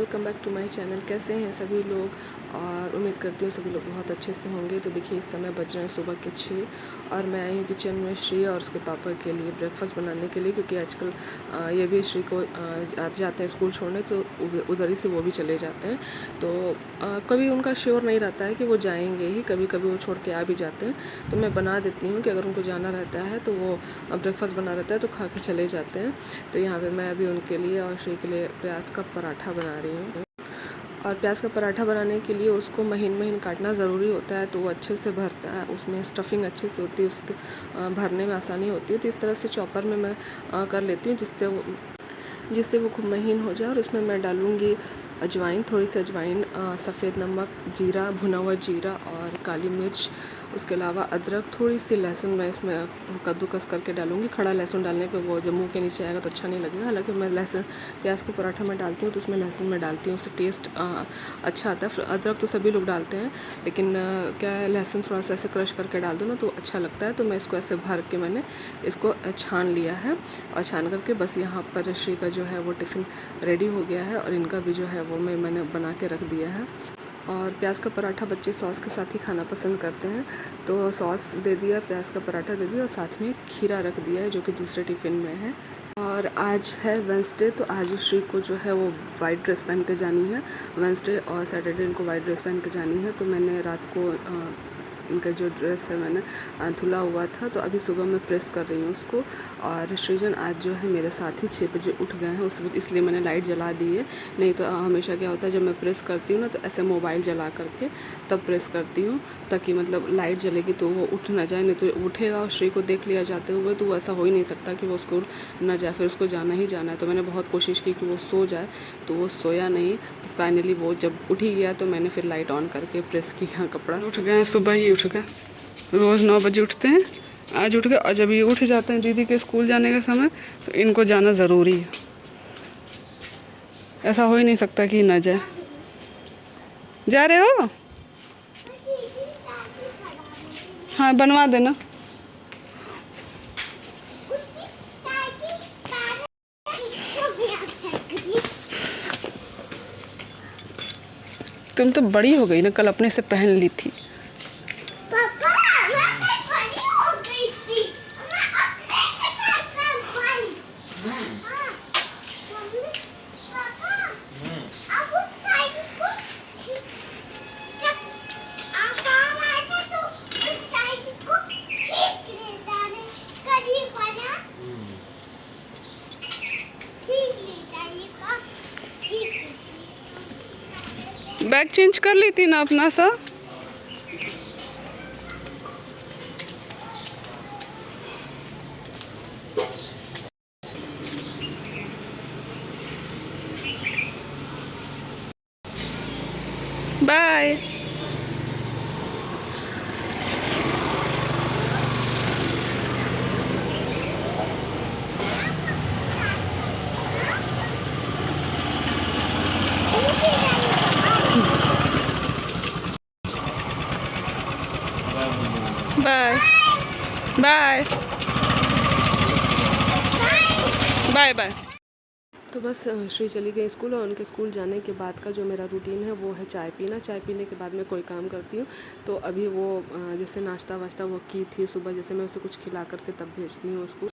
Welcome back to my channel. कैसे हैं सभी लोग? और उम्मीद करती हूँ सभी लोग बहुत अच्छे से होंगे। तो देखिए, इस समय बज रहे हैं सुबह के 6 और मैं आई हूँ किचन में श्री और उसके पापा के लिए ब्रेकफास्ट बनाने के लिए, क्योंकि आजकल ये भी श्री को जाते हैं स्कूल छोड़ने, तो उधर ही से वो भी चले जाते हैं। तो कभी उनका श्योर नहीं रहता है कि वो जाएंगे ही, कभी कभी वो छोड़ के आ भी जाते हैं। तो मैं बना देती हूँ कि अगर उनको जाना रहता है तो वो ब्रेकफास्ट बना रहता है तो खा के चले जाते हैं। तो यहाँ पे मैं अभी उनके लिए और श्री के लिए प्याज का पराठा बना रही हूँ। और प्याज का पराठा बनाने के लिए उसको महीन महीन काटना ज़रूरी होता है, तो वो अच्छे से भरता है, उसमें स्टफिंग अच्छे से होती है, उसके भरने में आसानी होती है। तो इस तरह से चॉपर में मैं कर लेती हूँ जिससे वो खूब महीन हो जाए। और उसमें मैं डालूँगी अजवाइन, थोड़ी सी अजवाइन, सफ़ेद नमक, जीरा, भुना हुआ जीरा और काली मिर्च, उसके अलावा अदरक, थोड़ी सी लहसुन मैं इसमें कद्दूकस करके डालूँगी। खड़ा लहसुन डालने पे वो जब मुँह के नीचे आएगा तो अच्छा नहीं लगेगा। हालांकि मैं लहसुन प्याज को पराठा में डालती हूँ तो उसमें लहसुन में डालती हूँ, उससे टेस्ट अच्छा आता है। अदरक तो सभी लोग डालते हैं, लेकिन क्या है, लहसुन थोड़ा सा ऐसे क्रश करके डाल दो ना तो अच्छा लगता है। तो मैं इसको ऐसे भर के मैंने इसको छान लिया है, और छान करके बस यहाँ पर श्री का जो है वो टिफ़िन रेडी हो गया है, और इनका भी जो है वो मैंने बना के रख दिया है। और प्याज का पराठा बच्चे सॉस के साथ ही खाना पसंद करते हैं, तो सॉस दे दिया, प्याज का पराठा दे दिया, और साथ में खीरा रख दिया है जो कि दूसरे टिफ़िन में है। और आज है वेंसडे, तो आज श्री को जो है वो वाइट ड्रेस पहन के जानी है। वेंसडे और सैटरडे इनको वाइट ड्रेस पहन के जानी है। तो मैंने रात को इनका जो ड्रेस है मैंने धुला हुआ था, तो अभी सुबह मैं प्रेस कर रही हूँ उसको। और सृजन आज जो है मेरे साथ ही 6 बजे उठ गए हैं, इसलिए मैंने लाइट जला दी है। नहीं तो हमेशा क्या होता है, जब मैं प्रेस करती हूँ ना तो ऐसे मोबाइल जला करके तब प्रेस करती हूँ, ताकि मतलब लाइट जलेगी तो वो उठ ना जाए। नहीं तो उठेगा और श्री को देख लिया जाते हुए तो वो ऐसा हो ही नहीं सकता कि वो स्कूल ना जाए, फिर उसको जाना ही जाना है। तो मैंने बहुत कोशिश की कि वो सो जाए, तो वो सोया नहीं। तो फाइनली वो जब उठ ही गया तो मैंने फिर लाइट ऑन करके प्रेस किया कपड़ा। उठ गए, सुबह ही उठ गए, रोज़ 9 बजे उठते हैं, आज उठ गए। और जब ये उठ जाते हैं दीदी के स्कूल जाने का समय, तो इनको जाना ज़रूरी है। ऐसा हो ही नहीं सकता कि ना जाए। जा रहे हो? हाँ, बनवा देना। तुम तो बड़ी हो गई ना, कल अपने से पहन ली थी। बैग चेंज कर ली थी ना अपना सा। Bye. Bye bye bye bye. तो बस श्री चली गई स्कूल, और उनके स्कूल जाने के बाद का जो मेरा रूटीन है वो है चाय पीना। चाय पीने के बाद मैं कोई काम करती हूँ। तो अभी वो जैसे नाश्ता वाश्ता वो की थी सुबह, जैसे मैं उसे कुछ खिला करके तब भेजती हूँ उसको।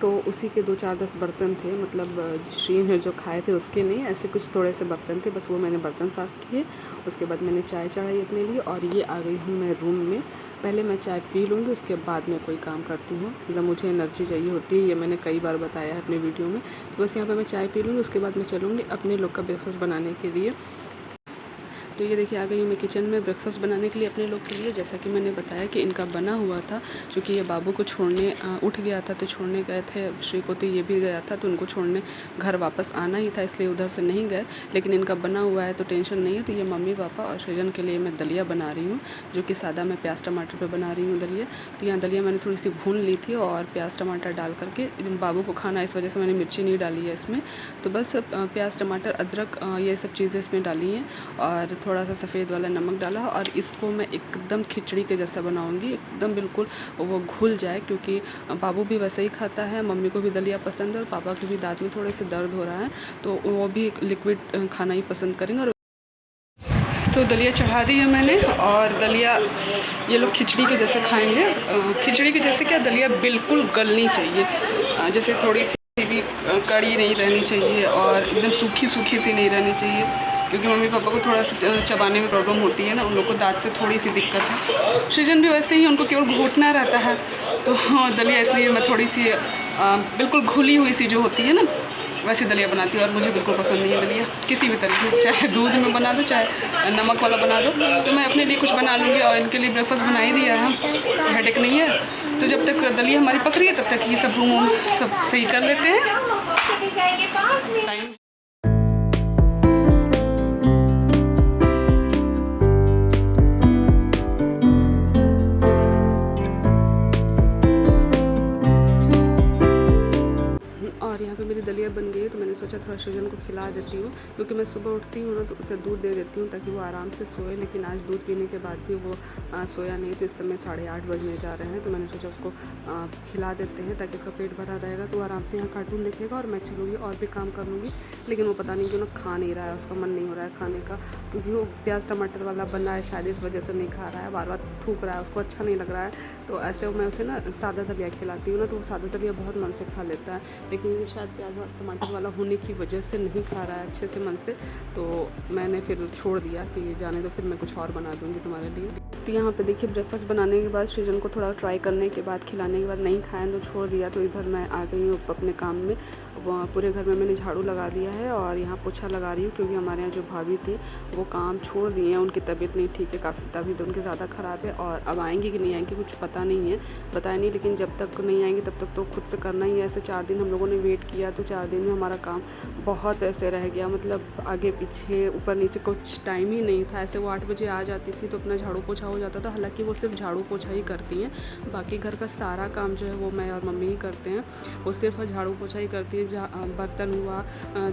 तो उसी के 2-4-10 बर्तन थे, मतलब श्री ने जो खाए थे उसके नहीं, ऐसे कुछ थोड़े से बर्तन थे, बस वो मैंने बर्तन साफ़ किए। उसके बाद मैंने चाय चढ़ाई अपने लिए, और ये आ गई हूँ मैं रूम में। पहले मैं चाय पी लूँगी, उसके बाद मैं कोई काम करती हूँ, मतलब मुझे एनर्जी चाहिए होती है, ये मैंने कई बार बताया है अपने वीडियो में। तो बस यहाँ पर मैं चाय पी लूँगी, उसके बाद मैं चलूँगी अपने लोग का ब्रेकफास्ट बनाने के लिए। तो ये देखिए, आ गई हूँ मैं किचन में ब्रेकफास्ट बनाने के लिए अपने लोग के लिए। जैसा कि मैंने बताया कि इनका बना हुआ था, क्योंकि ये बाबू को छोड़ने उठ गया था तो छोड़ने गए थे श्री को, तो ये भी गया था, तो उनको छोड़ने घर वापस आना ही था, इसलिए उधर से नहीं गए। लेकिन इनका बना हुआ है तो टेंशन नहीं है। तो ये मम्मी पापा और सृजन के लिए मैं दलिया बना रही हूँ, जो कि सादा मैं प्याज टमाटर पर बना रही हूँ दलिया। तो यहाँ दलिया मैंने थोड़ी सी भून ली थी, और प्याज टमाटर डाल करके, बाबू को खाना इस वजह से मैंने मिर्ची नहीं डाली है इसमें। तो बस प्याज टमाटर अदरक ये सब चीज़ें इसमें डाली हैं, और थोड़ा सा सफ़ेद वाला नमक डाला और इसको मैं एकदम खिचड़ी के जैसा बनाऊंगी, एकदम बिल्कुल वो घुल जाए, क्योंकि बाबू भी वैसे ही खाता है, मम्मी को भी दलिया पसंद है और पापा के भी दांत में थोड़े से दर्द हो रहा है, तो वो भी लिक्विड खाना ही पसंद करेंगे। और तो दलिया चढ़ा दी है मैंने, और दलिया ये लोग खिचड़ी के जैसे खाएंगे। खिचड़ी के जैसे क्या, दलिया बिल्कुल गलनी चाहिए, जैसे थोड़ी सी भी कड़ी नहीं रहनी चाहिए और एकदम सूखी सूखी सी नहीं रहनी चाहिए, क्योंकि मम्मी पापा को थोड़ा सा चबाने में प्रॉब्लम होती है ना, उन लोग को दांत से थोड़ी सी दिक्कत है। सृजन भी वैसे ही, उनको केवल घोटना रहता है, तो दलिया इसलिए मैं थोड़ी सी बिल्कुल घुली हुई सी जो होती है ना, वैसे दलिया बनाती हूँ। और मुझे बिल्कुल पसंद नहीं है दलिया किसी भी तरीके से, चाहे दूध में बना दो चाहे नमक वाला बना दो। तो मैं अपने लिए कुछ बना लूँगी, और इनके लिए ब्रेकफास्ट बना ही दिया है, तो हेडेक नहीं है। तो जब तक दलिया हमारी पक रही है तब तक ये सब रूम सब सही कर लेते हैं। टाइम और यहाँ पे मेरी दलिया बन गई है, तो मैंने सोचा थोड़ा सृजन को खिला देती हूँ, क्योंकि मैं सुबह उठती हूँ ना तो उसे दूध दे देती हूँ ताकि वो आराम से सोए। लेकिन आज दूध पीने के बाद भी वो सोया नहीं, तो इस समय 8:30 बजने जा रहे हैं, तो मैंने सोचा उसको खिला देते हैं ताकि उसका पेट भरा रहेगा, तो आराम से यहाँ कार्टून देखेगा और मैं चलूँगी और भी काम कर लूँगी। लेकिन वो पता नहीं क्यों ना खा नहीं रहा है, उसका मन नहीं हो रहा है खाने का, क्योंकि वो प्याज टमाटर वाला बन रहा है, शायद इस वजह से नहीं खा रहा है, बार बार थूक रहा है, उसको अच्छा नहीं लग रहा है। तो ऐसे मैं उसे ना सादा दलिया खिलाती हूँ ना, तो वो सादा दलिया बहुत मन से खा लेता है, लेकिन शायद प्याज और टमाटर वाला होने की वजह से नहीं खा रहा है अच्छे से मन से, तो मैंने फिर छोड़ दिया कि जाने दो, फिर मैं कुछ और बना दूँगी तुम्हारे लिए। तो यहाँ पे देखिए ब्रेकफास्ट बनाने के बाद सृजन को थोड़ा ट्राई करने के बाद खिलाने के बाद नहीं खाया तो छोड़ दिया। तो इधर मैं आ गई हूँ अपने काम में, पूरे घर में मैंने झाड़ू लगा दिया है और यहाँ पोछा लगा रही हूँ, क्योंकि हमारे यहाँ जो भाभी थी वो काम छोड़ दिए हैं, उनकी तबीयत नहीं ठीक है, काफ़ी तबीयत उनकी ज़्यादा ख़राब है, और अब आएंगी कि नहीं आएंगी कुछ पता नहीं है, बताया नहीं, लेकिन जब तक नहीं आएंगी तब तक तो खुद से करना ही है। ऐसे 4 दिन हम लोगों ने वेट किया, तो 4 दिन में हमारा काम बहुत ऐसे रह गया, मतलब आगे पीछे ऊपर नीचे कुछ टाइम ही नहीं था। ऐसे वो 8 बजे आ जाती थी तो अपना झाड़ू पोछा हो जाता था, हालांकि वो सिर्फ झाड़ू पोछा ही करती हैं, बाकी घर का सारा काम जो है वो मैं और मम्मी ही करते हैं। वो सिर्फ झाड़ू पोछा ही करती है, बर्तन हुआ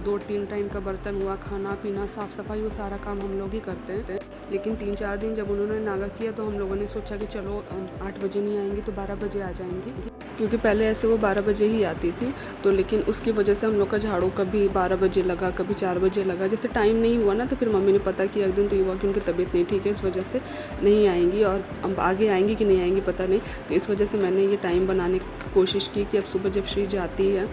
2-3 टाइम का बर्तन हुआ, खाना पीना साफ़ सफाई, वो सारा काम हम लोग ही करते हैं। लेकिन 3-4 दिन जब उन्होंने नागा किया तो हम लोगों ने सोचा कि चलो 8 बजे नहीं आएंगी तो 12 बजे आ जाएंगी, क्योंकि पहले ऐसे वो 12 बजे ही आती थी। तो लेकिन उसकी वजह से हम लोग का झाड़ू कभी 12 बजे लगा, कभी 4 बजे लगा, जैसे टाइम नहीं हुआ ना, तो फिर मम्मी ने पता किया एक दिन तो ये हुआ कि उनकी तबीयत नहीं ठीक है, इस वजह से नहीं आएंगी, और अब आगे आएंगी कि नहीं आएंगी पता नहीं। तो इस वजह से मैंने ये टाइम बनाने की कोशिश की कि अब सुबह जब श्री जाती है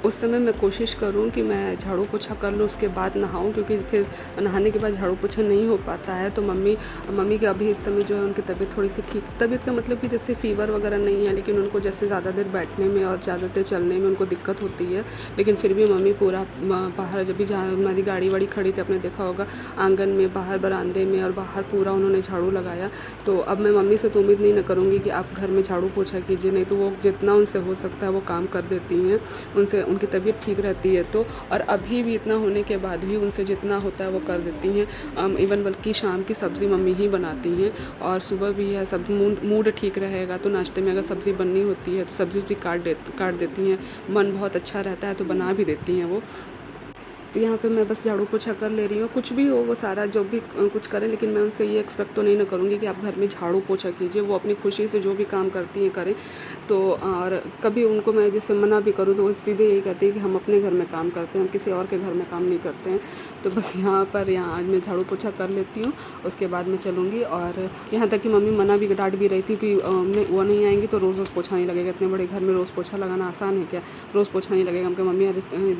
उस समय मैं कोशिश करूं कि मैं झाड़ू पोछा कर लूँ, उसके बाद नहाऊं, क्योंकि फिर नहाने के बाद झाड़ू पोछा नहीं हो पाता है। तो मम्मी के अभी इस समय जो है उनकी तबीयत थोड़ी सी ठीक, तबीयत का मतलब कि जैसे फ़ीवर वगैरह नहीं है, लेकिन उनको जैसे ज़्यादा देर बैठने में और ज़्यादा देर चलने में उनको दिक्कत होती है। लेकिन फिर भी मम्मी पूरा बाहर, जब भी जहाँ हमारी गाड़ी वाड़ी खड़ी थी, आपने देखा होगा आंगन में, बाहर बरामदे में और बाहर पूरा उन्होंने झाड़ू लगाया। तो अब मैं मम्मी से तो उम्मीद नहीं करूँगी कि आप घर में झाड़ू पोछा कीजिए, नहीं तो वो जितना उनसे हो सकता है वो काम कर देती हैं, उनसे उनकी तबीयत ठीक रहती है। तो और अभी भी इतना होने के बाद भी उनसे जितना होता है वो कर देती हैं। इवन बल्कि शाम की सब्ज़ी मम्मी ही बनाती हैं, और सुबह भी है, सब मूड ठीक रहेगा तो नाश्ते में अगर सब्ज़ी बननी होती है तो सब्ज़ी भी काट देती हैं, मन बहुत अच्छा रहता है तो बना भी देती हैं वो। तो यहाँ पे मैं बस झाड़ू पोछा कर ले रही हूँ, कुछ भी हो वो सारा जो भी कुछ करें, लेकिन मैं उनसे ये एक्सपेक्ट तो नहीं ना करूँगी कि आप घर में झाड़ू पोछा कीजिए, वो अपनी खुशी से जो भी काम करती हैं करें। तो और कभी उनको मैं जैसे मना भी करूँ तो वो सीधे यही कहती है कि हम अपने घर में काम करते हैं, हम किसी और के घर में काम नहीं करते हैं। तो बस यहाँ आज मैं झाड़ू पोछा कर लेती हूँ, उसके बाद मैं चलूँगी। और यहाँ तक कि मम्मी मना भी डांट भी रही थी कि वो नहीं आएंगी तो रोज़ पोछा नहीं लगेगा, इतने बड़े घर में रोज़ पोछा लगाना आसान है क्या, रोज़ पोछा नहीं लगेगा। हमके मम्मी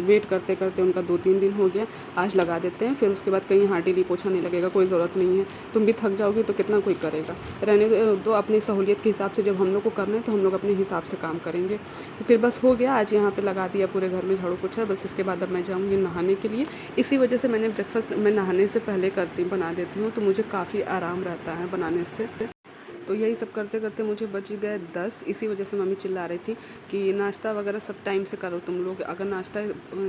वेट करते करते उनका 2-3 दिन हो गया, आज लगा देते हैं, फिर उसके बाद कहीं हार्डली पोछा नहीं लगेगा, कोई ज़रूरत नहीं है, तुम भी थक जाओगी तो कितना कोई करेगा, रहने दो, अपनी सहूलियत के हिसाब से, जब हम लोग को करना है तो हम लोग अपने हिसाब से काम करेंगे। तो फिर बस हो गया, आज यहाँ पे लगा दिया पूरे घर में झाड़ू पोछा। बस इसके बाद अब मैं जाऊँगी नहाने के लिए। इसी वजह से मैंने ब्रेकफास्ट मैं नहाने से पहले बना देती हूँ, तो मुझे काफ़ी आराम रहता है बनाने से। तो यही सब करते करते मुझे बच गए 10। इसी वजह से मम्मी चिल्ला रही थी कि नाश्ता वगैरह सब टाइम से करो तुम लोग, अगर नाश्ता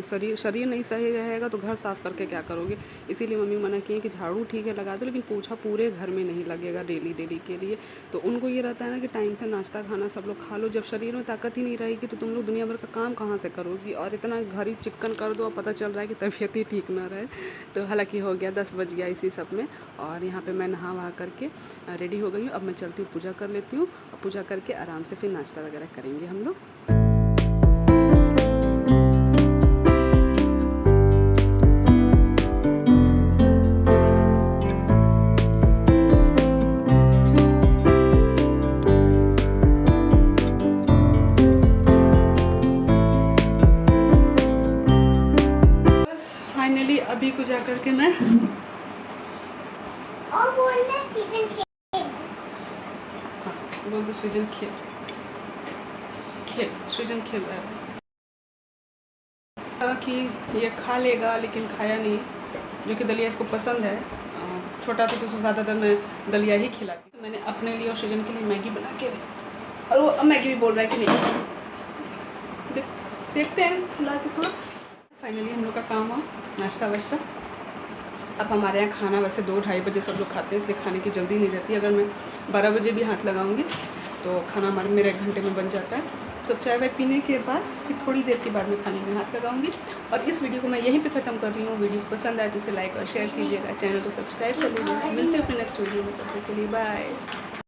शरीर नहीं सही रहेगा तो घर साफ़ करके क्या करोगे। इसीलिए मम्मी मना किए कि झाड़ू ठीक है लगा दो, लेकिन पोछा पूरे घर में नहीं लगेगा डेली के लिए। तो उनको ये रहता है ना कि टाइम से नाश्ता खाना सब लोग खा लो। जब शरीर में ताकत ही नहीं रहेगी तो तुम लोग दुनिया भर का काम कहाँ से करोगी, और इतना घर ही चिकन कर दो और पता चल रहा है कि तबीयत ही ठीक ना रहे। तो हालांकि हो गया 10 बज गया इसी सब में। और यहाँ पे मैं नहा वहा करके रेडी हो गई हूँ। अब मैं चलती हूँ पूजा कर लेती हूँ, और पूजा करके आराम से फिर नाश्ता वगैरह करेंगे हम लोग। फाइनली अभी को जा करके मैं और बोलना सीजन खेल। हाँ बोल दो सृजन सृजन खेल रहा है कि ये खा लेगा, लेकिन खाया नहीं, जो कि दलिया इसको पसंद है। छोटा था तो ज़्यादातर मैं दलिया ही खिलाती। तो मैंने अपने लिए और सृजन के लिए मैगी बना के दी, और वो अब मैगी भी बोल रहा है कि नहीं। देखते हैं खिला के थोड़ा। फाइनली हम लोग का काम हुआ नाश्ता वाश्ता। अब हमारे यहाँ खाना वैसे 2-2:30 बजे सब लोग खाते हैं, इसलिए खाने की जल्दी नहीं रहती। अगर मैं 12 बजे भी हाथ लगाऊंगी तो खाना मेरे 1 घंटे में बन जाता है। तो चाय वाय पीने के बाद फिर थोड़ी देर के बाद में खाने में हाथ लगाऊंगी। और इस वीडियो को मैं यहीं पे ख़त्म कर रही हूँ। वीडियो पसंद आए तो इसे लाइक और शेयर कीजिएगा, चैनल को सब्सक्राइब कर लीजिएगा। मिलते हैं अपने नेक्स्ट वीडियो में, तब तक के लिए बाय।